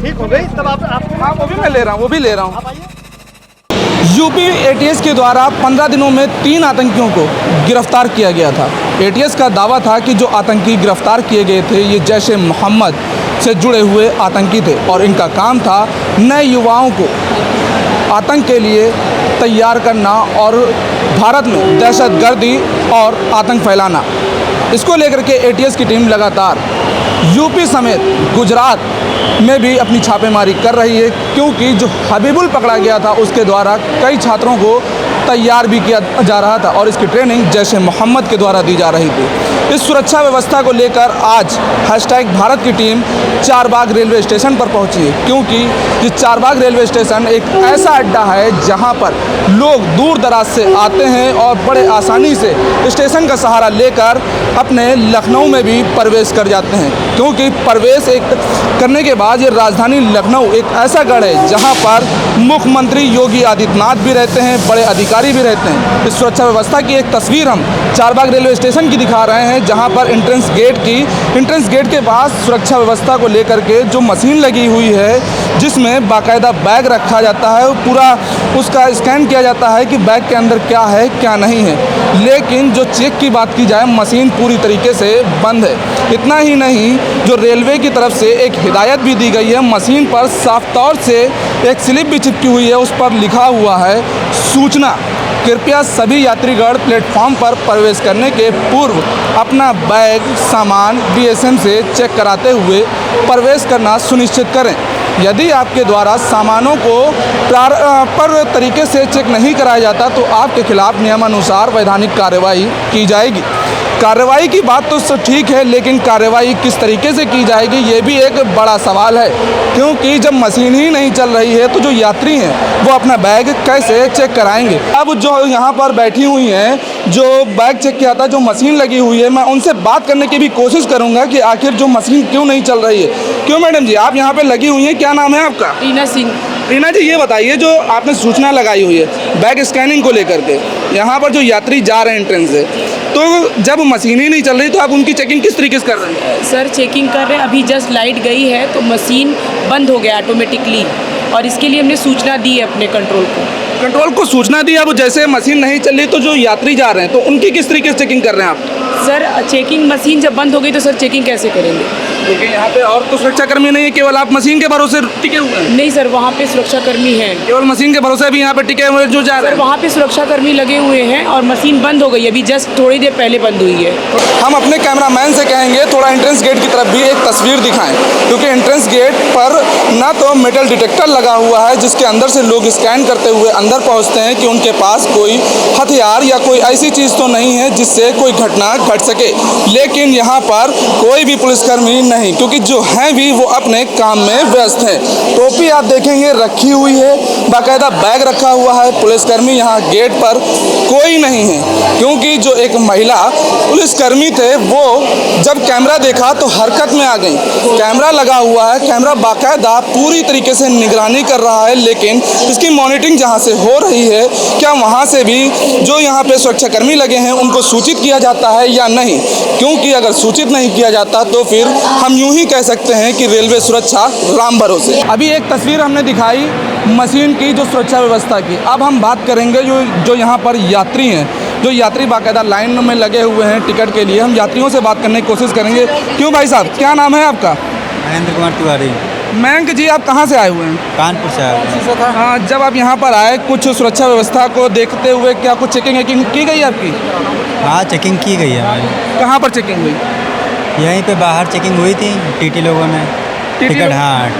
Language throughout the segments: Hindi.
ठीक हो गई तब आप हाँ वो भी मैं ले रहा हूँ, वो भी ले रहा हूँ। आप आइए। यूपी एटीएस के द्वारा 15 दिनों में 3 आतंकियों को गिरफ्तार किया गया था। एटीएस का दावा था कि जो आतंकी गिरफ्तार किए गए थे ये जैश-ए मोहम्मद से जुड़े हुए आतंकी थे और इनका काम था नए युवाओं को आतंक के लिए तैयार करना और भारत में दहशतगर्दी और आतंक फैलाना। इसको लेकर के एटीएस की टीम लगातार यूपी समेत गुजरात में भी अपनी छापेमारी कर रही है, क्योंकि जो हबीबुल पकड़ा गया था उसके द्वारा कई छात्रों को तैयार भी किया जा रहा था और इसकी ट्रेनिंग जैश-ए मोहम्मद के द्वारा दी जा रही थी। इस सुरक्षा व्यवस्था को लेकर आज #भारत की टीम चारबाग रेलवे स्टेशन पर पहुंची है, क्योंकि ये चारबाग रेलवे स्टेशन एक ऐसा अड्डा है जहां पर लोग दूर दराज से आते हैं और बड़े आसानी से स्टेशन का सहारा लेकर अपने लखनऊ में भी प्रवेश कर जाते हैं, क्योंकि प्रवेश करने के बाद ये राजधानी लखनऊ एक ऐसा गढ़ है जहां पर मुख्यमंत्री योगी आदित्यनाथ भी रहते हैं, बड़े अधिकारी भी रहते हैं। इस सुरक्षा व्यवस्था की एक तस्वीर हम चारबाग रेलवे स्टेशन की दिखा रहे हैं, जहां पर एंट्रेंस गेट के पास सुरक्षा व्यवस्था को लेकर के जो मशीन लगी हुई है जिसमें बाकायदा बैग रखा जाता है, पूरा उसका स्कैन किया जाता है कि बैग के अंदर क्या है क्या नहीं है। लेकिन जो चेक की बात की जाए, मशीन पूरी तरीके से बंद है। इतना ही नहीं, जो रेलवे की तरफ से एक हिदायत भी दी गई है, मशीन पर साफ तौर से एक स्लिप भी चिपकी हुई है, उस पर लिखा हुआ है सूचना, कृपया सभी यात्रीगण प्लेटफॉर्म पर प्रवेश करने के पूर्व अपना बैग सामान बीएसएम से चेक कराते हुए प्रवेश करना सुनिश्चित करें। यदि आपके द्वारा सामानों को प्रॉपर तरीके से चेक नहीं कराया जाता तो आपके खिलाफ नियमानुसार वैधानिक कार्रवाई की जाएगी। कार्रवाई की बात तो ठीक है, लेकिन कार्रवाई किस तरीके से की जाएगी ये भी एक बड़ा सवाल है, क्योंकि जब मशीन ही नहीं चल रही है तो जो यात्री हैं वो अपना बैग कैसे चेक कराएंगे। अब जो यहाँ पर बैठी हुई हैं, जो बैग चेक किया था, जो मशीन लगी हुई है, मैं उनसे बात करने की भी कोशिश करूँगा कि आखिर जो मशीन क्यों नहीं चल रही है। क्यों मैडम जी, आप यहाँ पर लगी हुई हैं, क्या नाम है आपका? रीना सिंह। रीना जी, ये बताइए, जो आपने सूचना लगाई हुई है बैग स्कैनिंग को लेकर के, यहाँ पर जो यात्री जा रहे हैं एंट्रेंस से, तो जब मशीन ही नहीं चल रही तो आप उनकी चेकिंग किस तरीके से कर रहे हैं? सर चेकिंग कर रहे हैं, अभी जस्ट लाइट गई है तो मशीन बंद हो गया ऑटोमेटिकली, और इसके लिए हमने सूचना दी है अपने कंट्रोल को सूचना दी। अब जैसे मशीन नहीं चल रही तो जो यात्री जा रहे हैं तो उनकी किस तरीके से चेकिंग कर रहे हैं आप? सर चेकिंग मशीन जब बंद हो गई तो सर चेकिंग कैसे करेंगे? क्योंकि यहाँ पे और तो सुरक्षाकर्मी नहीं है, केवल आप मशीन के भरोसे टिके हुए हैं। नहीं सर, वहाँ पे सुरक्षाकर्मी हैं। केवल मशीन के भरोसे भी यहाँ पे टिके हुए जो जा रहे हैं? वहाँ पे सुरक्षाकर्मी लगे हुए हैं और मशीन बंद हो गई, अभी जस्ट थोड़ी देर पहले बंद हुई है। हम अपने कैमरामैन से कहेंगे थोड़ा एंट्रेंस गेट की तरफ भी एक तस्वीर दिखाएं, क्योंकि एंट्रेंस गेट पर ना तो मेटल डिटेक्टर लगा हुआ है जिसके अंदर से लोग स्कैन करते हुए अंदर पहुँचते हैं कि उनके पास कोई हथियार या कोई ऐसी चीज़ तो नहीं है जिससे कोई घटना घट सके। लेकिन यहाँ पर कोई भी पुलिसकर्मी नहीं, क्योंकि जो हैं भी वो अपने काम में व्यस्त हैं। टोपी आप देखेंगे रखी हुई है, बाकायदा बैग रखा हुआ है। पुलिसकर्मी यहाँ गेट पर कोई नहीं है, क्योंकि जो एक महिला पुलिसकर्मी थे वो जब कैमरा देखा तो हरकत में आ गई। कैमरा लगा हुआ है, कैमरा बाकायदा पूरी तरीके से निगरानी कर रहा है, लेकिन इसकी मॉनिटरिंग जहाँ से हो रही है, क्या वहाँ से भी जो यहाँ पे सुरक्षाकर्मी लगे हैं उनको सूचित किया जाता है या नहीं? क्योंकि अगर सूचित नहीं किया जाता तो फिर हम यूं ही कह सकते हैं कि रेलवे सुरक्षा राम भरोसे। अभी एक तस्वीर हमने दिखाई मशीन की, जो सुरक्षा व्यवस्था की। अब हम बात करेंगे जो यहाँ पर यात्री हैं, जो यात्री बाकायदा लाइन में लगे हुए हैं टिकट के लिए। हम यात्रियों से बात करने की कोशिश करेंगे। क्यों भाई साहब, क्या नाम है आपका? महेंद्र कुमार तिवारी। मयंक जी, आप कहाँ से आए हुए हैं? कानपुर से आए हुए हैं। हाँ, जब आप यहाँ पर आए, कुछ सुरक्षा व्यवस्था को देखते हुए क्या कुछ चेकिंग वेकिंग की गई आपकी? हाँ, चेकिंग की गई है हमारी। कहाँ पर चेकिंग हुई? यहीं पे बाहर चेकिंग हुई थी, टीटी लोगों ने टिकट। हाँ,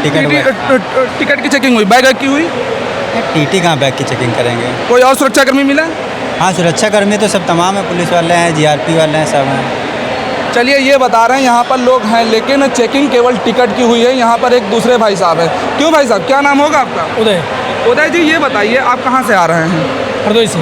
टिकट की चेकिंग हुई, बैग की हुई? टीटी कहाँ बैग की चेकिंग करेंगे? कोई और सुरक्षाकर्मी मिला? हाँ, सुरक्षाकर्मी तो सब तमाम है, पुलिस वाले हैं, जीआरपी वाले हैं, सब हैं। चलिए, ये बता रहे हैं यहाँ पर लोग हैं, लेकिन चेकिंग केवल टिकट की हुई है। यहाँ पर एक दूसरे भाई साहब है। क्यों भाई साहब, क्या नाम होगा आपका? उदय। उदय जी, ये बताइए आप कहाँ से आ रहे हैं? हरदोई से।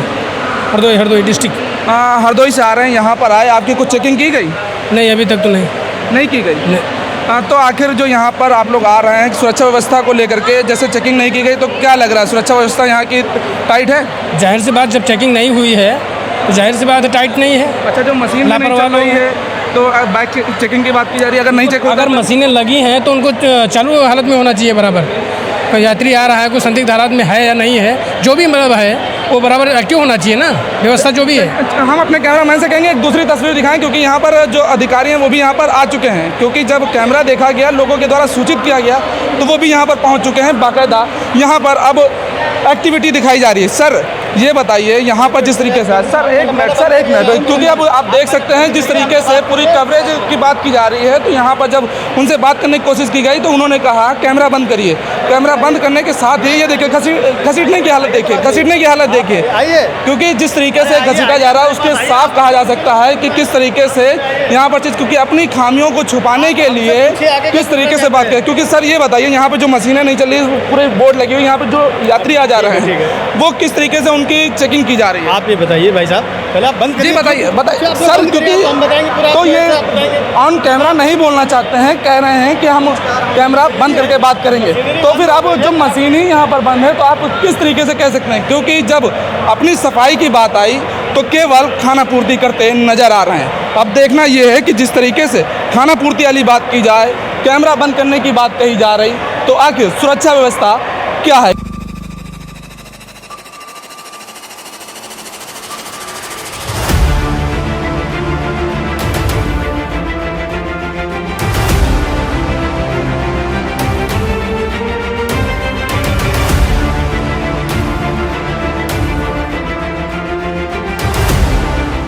हरदोई डिस्ट्रिक्ट। हरदोई से आ रहे हैं, यहाँ पर आए, आपकी कुछ चेकिंग की गई? नहीं, अभी तक तो नहीं की गई। नहीं। तो आखिर जो यहाँ पर आप लोग आ रहे हैं सुरक्षा व्यवस्था को लेकर के, जैसे चेकिंग नहीं की गई तो क्या लग रहा है, सुरक्षा व्यवस्था यहाँ की टाइट है? जाहिर सी बात, जब चेकिंग नहीं हुई है तो जाहिर सी बात है टाइट नहीं है। अच्छा, जो मशीन नहीं चल रही है तो बाइक चेकिंग की बात की जा रही है, अगर नहीं चेक अगर मशीनें लगी हैं तो उनको चालू हालत में होना चाहिए बराबर। कोई यात्री आ रहा है, कोई संदिग्ध हालत में है या नहीं है, जो भी मतलब है वो बराबर एक्टिव होना चाहिए ना, व्यवस्था जो भी है। हम अपने कैमरामैन से कहेंगे एक दूसरी तस्वीर दिखाएं, क्योंकि यहाँ पर जो अधिकारी हैं वो भी यहाँ पर आ चुके हैं, क्योंकि जब कैमरा देखा गया, लोगों के द्वारा सूचित किया गया, तो वो भी यहाँ पर पहुँच चुके हैं। बाकायदा यहाँ पर अब एक्टिविटी दिखाई जा रही है। सर ये बताइए यहाँ पर जिस तरीके से सर एक मिनट क्योंकि अब आप देख सकते हैं जिस तरीके से पूरी कवरेज की बात की जा रही है, तो यहाँ पर जब उनसे बात करने की कोशिश की गई तो उन्होंने कहा कैमरा बंद करिए। कैमरा बंद करने के साथ ही ये देखिए घसीटने की हालत देखिए, क्योंकि जिस तरीके से घसीटा जा रहा है उसके साफ कहा जा सकता है कि किस तरीके से यहाँ पर चीज़, क्योंकि अपनी खामियों को छुपाने के लिए किस तरीके से बात करें। क्योंकि सर ये बताइए यहाँ पर जो मशीनें नहीं चल रही, पूरे बोर्ड लगी हुई, यहाँ पर जो यात्री आ जा रहे हैं वो किस तरीके से उनकी चेकिंग की जा रही है। आप ये बताइए भाई साहब, पहले आप बंद जी बताइए सर, क्योंकि तो ये ऑन कैमरा नहीं बोलना चाहते हैं, कह रहे हैं कि हम कैमरा बंद करके बात करेंगे। तो फिर अब जब मशीन ही यहाँ पर बंद है तो आप किस तरीके से कह सकते हैं, क्योंकि जब अपनी सफाई की बात आई तो केवल खाना पूर्ति करते नज़र आ रहे हैं। अब देखना ये है कि जिस तरीके से खाना पूर्ति वाली बात की जाए, कैमरा बंद करने की बात कही जा रही, तो आखिर सुरक्षा व्यवस्था क्या है।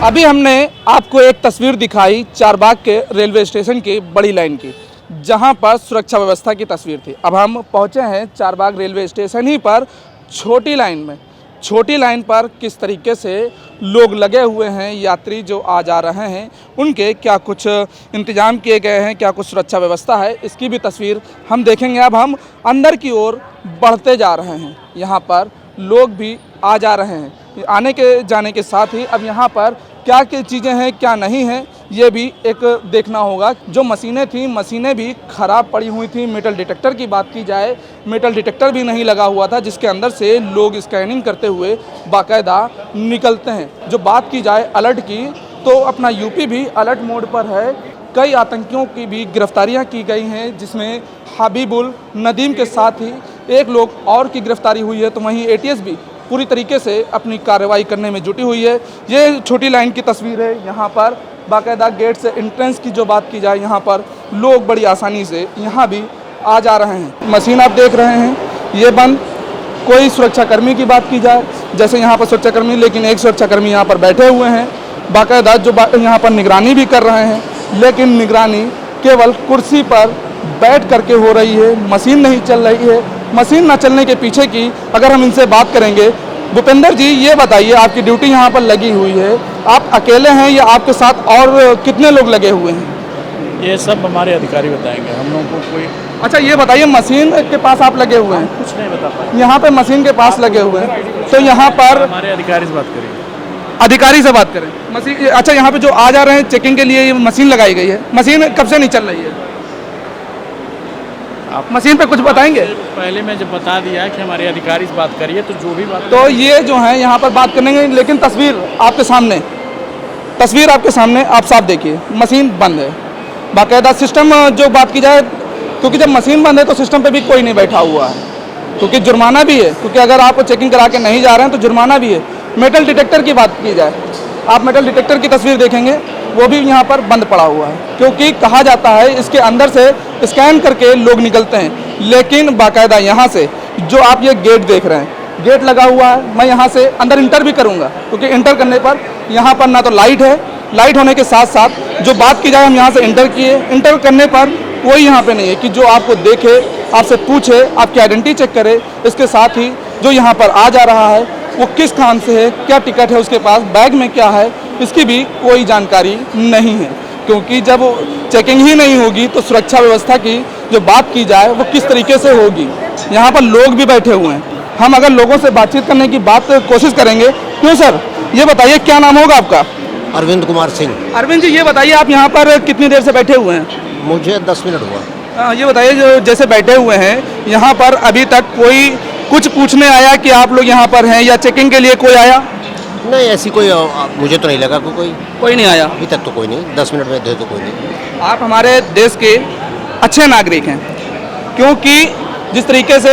अभी हमने आपको एक तस्वीर दिखाई चारबाग के रेलवे स्टेशन की बड़ी लाइन की, जहां पर सुरक्षा व्यवस्था की तस्वीर थी। अब हम पहुंचे हैं चारबाग रेलवे स्टेशन ही पर छोटी लाइन में। छोटी लाइन पर किस तरीके से लोग लगे हुए हैं, यात्री जो आ जा रहे हैं उनके क्या कुछ इंतजाम किए गए हैं, क्या कुछ सुरक्षा व्यवस्था है, इसकी भी तस्वीर हम देखेंगे। अब हम अंदर की ओर बढ़ते जा रहे हैं। यहाँ पर लोग भी आ जा रहे हैं, आने के जाने के साथ ही अब यहाँ पर क्या क्या चीज़ें हैं क्या नहीं हैं ये भी एक देखना होगा। जो मशीनें थी, मशीनें भी ख़राब पड़ी हुई थी। मेटल डिटेक्टर की बात की जाए, मेटल डिटेक्टर भी नहीं लगा हुआ था, जिसके अंदर से लोग स्कैनिंग करते हुए बाकायदा निकलते हैं। जो बात की जाए अलर्ट की, तो अपना यूपी भी अलर्ट मोड पर है। कई आतंकियों की भी गिरफ्तारियां की गई हैं, जिसमें हबीबुल नदीम के साथ ही एक लोग और की गिरफ्तारी हुई है। तो वहीं एटीएस भी पूरी तरीके से अपनी कार्रवाई करने में जुटी हुई है। ये छोटी लाइन की तस्वीर है। यहाँ पर बाकायदा गेट से एंट्रेंस की जो बात की जाए, यहाँ पर लोग बड़ी आसानी से यहाँ भी आ जा रहे हैं। मशीन आप देख रहे हैं ये बंद। कोई सुरक्षाकर्मी की बात की जाए, जैसे यहाँ पर सुरक्षाकर्मी, लेकिन एक सुरक्षाकर्मी यहाँ पर बैठे हुए हैं बाकायदा, जो यहाँ पर निगरानी भी कर रहे हैं, लेकिन निगरानी केवल कुर्सी पर बैठ करके हो रही है, मशीन नहीं चल रही है। मशीन ना चलने के पीछे की अगर हम इनसे बात करेंगे, भूपेंद्र जी ये बताइए, आपकी ड्यूटी यहाँ पर लगी हुई है, आप अकेले हैं या आपके साथ और कितने लोग लगे हुए हैं? ये सब हमारे अधिकारी बताएंगे, हम लोगों को कोई। अच्छा ये बताइए, मशीन के पास आप लगे हुए हैं? कुछ नहीं बता पाए। यहाँ पे मशीन के पास लगे हुए हैं, तो यहाँ पर हमारे अधिकारी से बात करेंगे। अधिकारी से बात करें। मशीन, अच्छा यहाँ पे जो आ जा रहे हैं चेकिंग के लिए, ये मशीन लगाई गई है, मशीन कब से नहीं चल रही है? आप मशीन पे कुछ बताएंगे? पहले मैं जब बता दिया कि हमारे अधिकारी से बात करिए, तो जो भी बात, तो ये जो है यहाँ पर बात करेंगे, लेकिन तस्वीर आपके सामने, आप साफ देखिए, मशीन बंद है। बाकायदा सिस्टम जो बात की जाए, क्योंकि जब मशीन बंद है तो सिस्टम पे भी कोई नहीं बैठा हुआ है, क्योंकि जुर्माना भी है, क्योंकि अगर आप चेकिंग करा के नहीं जा रहे हैं तो जुर्माना भी है। मेटल डिटेक्टर की बात की जाए, आप मेटल डिटेक्टर की तस्वीर देखेंगे, वो भी यहाँ पर बंद पड़ा हुआ है, क्योंकि कहा जाता है इसके अंदर से स्कैन करके लोग निकलते हैं। लेकिन बाकायदा यहाँ से जो आप ये गेट देख रहे हैं, गेट लगा हुआ है, मैं यहाँ से अंदर इंटर भी करूँगा, क्योंकि इंटर करने पर यहाँ पर ना तो लाइट है, लाइट होने के साथ साथ जो बात की जाए, हम यहाँ से इंटर किए, इंटर करने पर कोई यहाँ पे नहीं है कि जो आपको देखे, आपसे पूछे, आपकी आइडेंटिटी चेक करे। इसके साथ ही जो यहाँ पर आ जा रहा है वो किस काम से है, क्या टिकट है उसके पास, बैग में क्या है, इसकी भी कोई जानकारी नहीं है। क्योंकि जब चेकिंग ही नहीं होगी तो सुरक्षा व्यवस्था की जो बात की जाए वो किस तरीके से होगी। यहाँ पर लोग भी बैठे हुए हैं, हम अगर लोगों से बातचीत करने की कोशिश करेंगे। क्यों सर, ये बताइए क्या नाम होगा आपका? अरविंद कुमार सिंह। अरविंद जी ये बताइए, आप यहाँ पर कितनी देर से बैठे हुए हैं? मुझे 10 मिनट हुआ। ये बताइए, जो जैसे बैठे हुए हैं यहाँ पर, अभी तक कोई कुछ पूछने आया कि आप लोग यहाँ पर हैं, या चेकिंग के लिए कोई आया? नहीं ऐसी कोई मुझे तो नहीं लगा कोई कोई नहीं आया। अभी तक तो कोई नहीं, 10 मिनट में दे तो कोई नहीं। आप हमारे देश के अच्छे नागरिक हैं, क्योंकि जिस तरीके से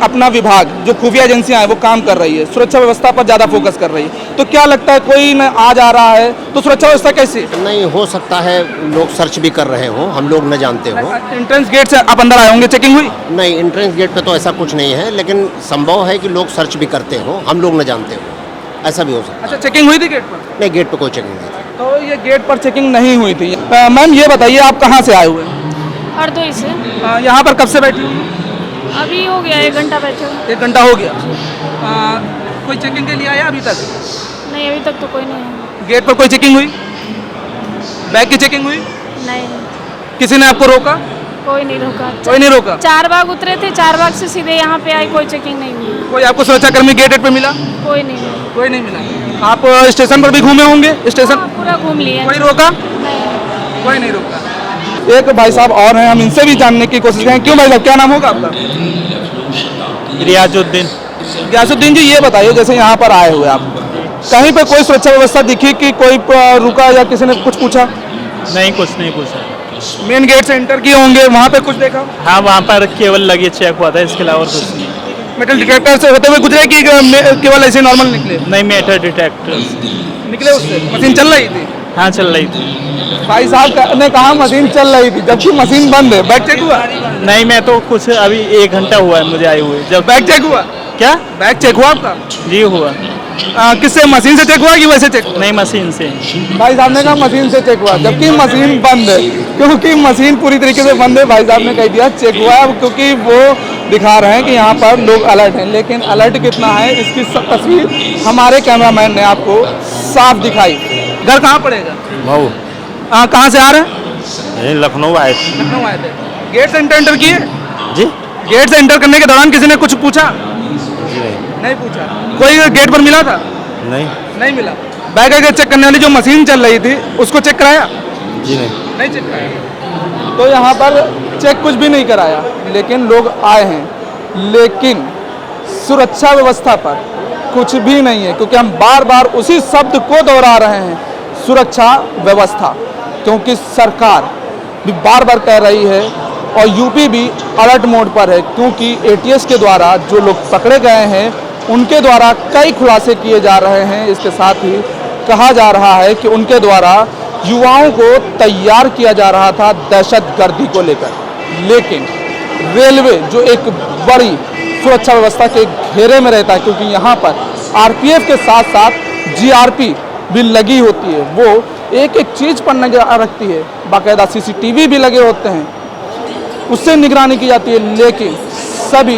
अपना विभाग जो खुफिया एजेंसियां हैं वो काम कर रही है, सुरक्षा व्यवस्था पर ज़्यादा फोकस कर रही है, तो क्या लगता है कोई न आ जा रहा है तो सुरक्षा व्यवस्था कैसी? नहीं, हो सकता है लोग सर्च भी कर रहे हों, हम लोग न जानते हों। एंट्रेंस गेट से आप अंदर आए होंगे, चेकिंग हुई? नहीं, एंट्रेंस गेट पे तो ऐसा कुछ नहीं है, लेकिन संभव है कि लोग सर्च भी करते हों, हम लोग न जानते हों, ऐसा भी हो सकता है। अच्छा, चेकिंग हुई थी गेट पर? नहीं, गेट पे कोई चेकिंग नहीं थी। तो ये गेट पर चेकिंग नहीं हुई थी। मैम ये बताइए आप कहाँ से आए हुए हैं? हरदोई से। यहाँ पर कब से बैठी हुई? अभी हो गया 1 घंटा बैठे हुए। 1 घंटा हो गया। कोई चेकिंग के लिए आया अभी तक? नहीं, अभी तक तो कोई नहीं है। गेट पर कोई चेकिंग हुई? बैग की चेकिंग हुई? नहीं, किसी ने आपको रोका? कोई नहीं रोका। कोई नहीं रोका? 4 बाग उतरे थे, 4 बाग से सीधे यहाँ पे आए, कोई चेकिंग नहीं हुई। कोई आपको सुरक्षाकर्मी गेट पे मिला? कोई नहीं है। कोई नहीं मिला। आप स्टेशन पर भी घूमे होंगे? स्टेशन हाँ, पूरा घूम लिए। कोई रोका? नहीं। कोई नहीं रोका। एक भाई साहब और हैं, हम इनसे भी जानने की कोशिश करें। क्यों भाई साहब, क्या नाम होगा आपका? रियाजुद्दीन। ग्यासुद्दीन जी, ये बताइए जैसे यहाँ पर आए हुए आप, कहीं पे कोई सुरक्षा व्यवस्था दिखी कि कोई रुका या किसी ने कुछ पूछा? नहीं, कुछ नहीं पूछा। मेन गेट से एंटर किए होंगे, वहाँ पे कुछ देखा? हाँ, वहाँ पर केवल लगेज चेक हुआ था, इसके अलावा कुछ नहीं। मेटल डिटेक्टर से होते हुए गुजरे कि केवल ऐसे नॉर्मल निकले? नहीं, मेटल डिटेक्टर निकले उससे? मशीन चल रही थी? हाँ, चल रही थी। भाई साहब ने कहा मशीन चल रही थी, जबकि मशीन बंद है। बैग चेक हुआ? नहीं, मैं तो कुछ अभी 1 घंटा हुआ है मुझे आए हुए। जब बैग चेक हुआ? क्या? बैग चेक हुआ आपका? जी हुआ। किससे, मशीन से चेक हुआ कि वैसे चेक? नहीं, मशीन से। भाई साहब ने कहा मशीन से चेक हुआ, जबकि मशीन बंद है। क्योंकि मशीन पूरी तरीके से बंद है, भाई साहब ने कह दिया चेक हुआ है, क्योंकि वो दिखा रहे हैं कि यहाँ पर लोग अलर्ट हैं। लेकिन अलर्ट कितना है इसकी तस्वीर हमारे कैमरामैन ने आपको साफ दिखाई। घर कहाँ पड़ेगा? मऊ। कहाँ से आ रहे हैं? यहीं लखनऊ आए थे। लखनऊ आए थे। गेट से एंटर किए? जी? गेट से एंटर करने के दौरान किसी ने कुछ पूछा? जी नहीं। नहीं पूछा। कोई गेट पर मिला था? नहीं। नहीं मिला। बैग चेक करने वाली जो मशीन चल रही थी उसको चेक कराया? जी नहीं। नहीं चेक कराया। तो यहाँ पर चेक कुछ भी नहीं कराया, लेकिन लोग आए हैं। लेकिन सुरक्षा व्यवस्था पर कुछ भी नहीं है, क्योंकि हम बार बार उसी शब्द को दोहरा रहे हैं, सुरक्षा व्यवस्था। क्योंकि सरकार भी बार बार कह रही है और यूपी भी अलर्ट मोड पर है, क्योंकि एटीएस के द्वारा जो लोग पकड़े गए हैं उनके द्वारा कई खुलासे किए जा रहे हैं। इसके साथ ही कहा जा रहा है कि उनके द्वारा युवाओं को तैयार किया जा रहा था दहशतगर्दी को लेकर। लेकिन रेलवे जो एक बड़ी सुरक्षा व्यवस्था के घेरे में रहता है, क्योंकि यहाँ पर आरपीएफ के साथ साथ जीआरपी भी लगी होती है, वो एक एक चीज़ पर निगाह रखती है, बाकायदा सीसीटीवी भी लगे होते हैं, उससे निगरानी की जाती है। लेकिन सभी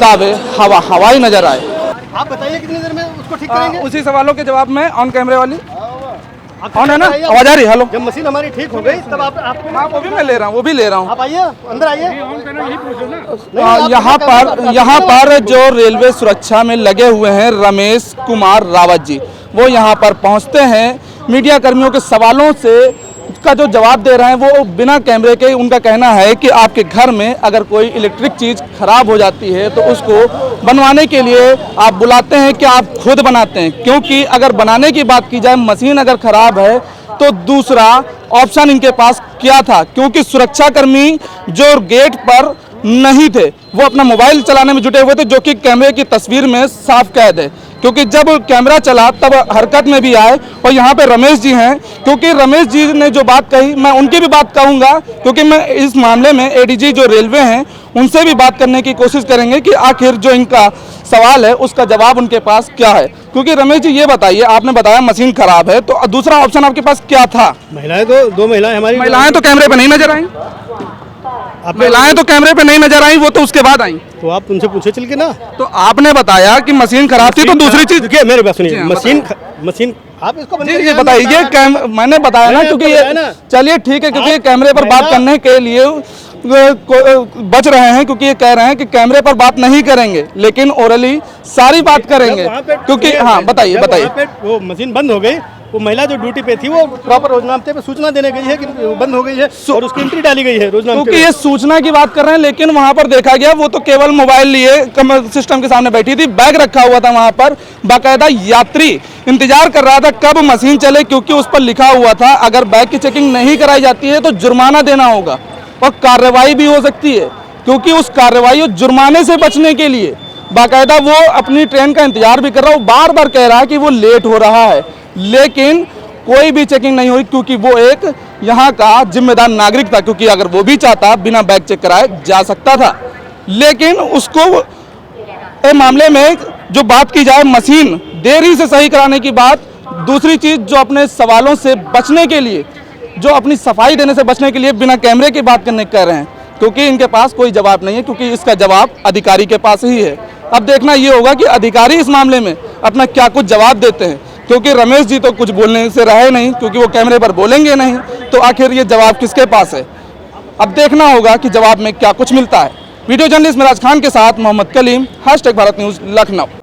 दावे हवाई नजर आए। आप बताइए कितनी देर में उसको ठीक करेंगे? उसी सवालों के जवाब में ऑन कैमरे वाली ऑन है ना, आवाज आ रही? हेलो, जब मशीन हमारी ठीक हो गई तब आपको हाँ वो भी मैं ले रहा हूँ, वो भी ले रहा हूँ। आप आइए, अंदर आइए। यहाँ पर जो रेलवे सुरक्षा में लगे हुए हैं रमेश कुमार रावत जी, वो यहाँ पर पहुँचते हैं, मीडिया कर्मियों के सवालों से का जो जवाब दे रहे हैं वो बिना कैमरे के। उनका कहना है कि आपके घर में अगर कोई इलेक्ट्रिक चीज़ खराब हो जाती है तो उसको बनवाने के लिए आप बुलाते हैं कि आप खुद बनाते हैं? क्योंकि अगर बनाने की बात की जाए, मशीन अगर खराब है तो दूसरा ऑप्शन इनके पास क्या था? क्योंकि सुरक्षाकर्मी जो गेट पर नहीं थे वो अपना मोबाइल चलाने में जुटे हुए थे, जो कि कैमरे की तस्वीर में साफ कैद है। क्योंकि जब कैमरा चला तब हरकत में भी आए। और यहाँ पे रमेश जी हैं, क्योंकि रमेश जी ने जो बात कही मैं उनकी भी बात कहूँगा, क्योंकि मैं इस मामले में एडीजी जो रेलवे हैं उनसे भी बात करने की कोशिश करेंगे कि आखिर जो इनका सवाल है उसका जवाब उनके पास क्या है। क्योंकि रमेश जी ये बताइए, आपने बताया मशीन खराब है, तो दूसरा ऑप्शन आपके पास क्या था? महिलाएं तो 2 महिलाएं हमारी, महिलाएं तो कैमरे पे नहीं नजर आई। महिलाएं तो कैमरे पे नहीं नजर आई, वो तो उसके बाद आई। तो आप उनसे पूछे चल के ना। तो आपने बताया कि मशीन खराब थी, तो दूसरी चीज देखिए मेरी बात सुनिए। हाँ, मशीन आप इसको बंद जी करिए। ये बताइए, मैंने बताया ना, क्योंकि ये चलिए ठीक है, क्योंकि कैमरे पर बात करने के लिए बच रहे हैं, क्योंकि ये कह रहे हैं कि कैमरे पर बात नहीं करेंगे लेकिन ओरली सारी बात करेंगे। क्योंकि हाँ बताइए वो मशीन बंद हो गई वो महिला जो ड्यूटी पे थी वो प्रॉपर रोजनामे पे सूचना देने गई है कि बंद हो गई है और उसकी एंट्री डाली गई है रोजनामे क्योंकि ये सूचना की बात कर रहे हैं, लेकिन वहां पर देखा गया वो तो केवल मोबाइल लिए सिस्टम के सामने बैठी थी, बैग रखा हुआ था वहां पर। बाकायदा यात्री इंतजार कर रहा था कब मशीन चले, क्योंकि उस पर लिखा हुआ था अगर बैग की चेकिंग नहीं कराई जाती है तो जुर्माना देना होगा और कार्रवाई भी हो सकती है। क्योंकि उस कार्रवाई और जुर्माने से बचने के लिए बाकायदा वो अपनी ट्रेन का इंतजार भी कर रहा है। वो बार बार कह रहा है कि वो लेट हो रहा है, लेकिन कोई भी चेकिंग नहीं हुई, क्योंकि वो एक यहाँ का जिम्मेदार नागरिक था। क्योंकि अगर वो भी चाहता बिना बैग चेक कराए जा सकता था, लेकिन उसको इस मामले में जो बात की जाए मशीन देरी से सही कराने की बात, दूसरी चीज़ जो अपने सवालों से बचने के लिए, जो अपनी सफाई देने से बचने के लिए बिना कैमरे की बात करने कह रहे हैं, क्योंकि इनके पास कोई जवाब नहीं है, क्योंकि इसका जवाब अधिकारी के पास ही है। अब देखना ये होगा कि अधिकारी इस मामले में अपना क्या कुछ जवाब देते हैं, क्योंकि रमेश जी तो कुछ बोलने से रहे नहीं, क्योंकि वो कैमरे पर बोलेंगे नहीं, तो आखिर ये जवाब किसके पास है। अब देखना होगा कि जवाब में क्या कुछ मिलता है। वीडियो जर्नलिस्ट मिराज खान के साथ मोहम्मद कलीम, #भारत न्यूज़ लखनऊ।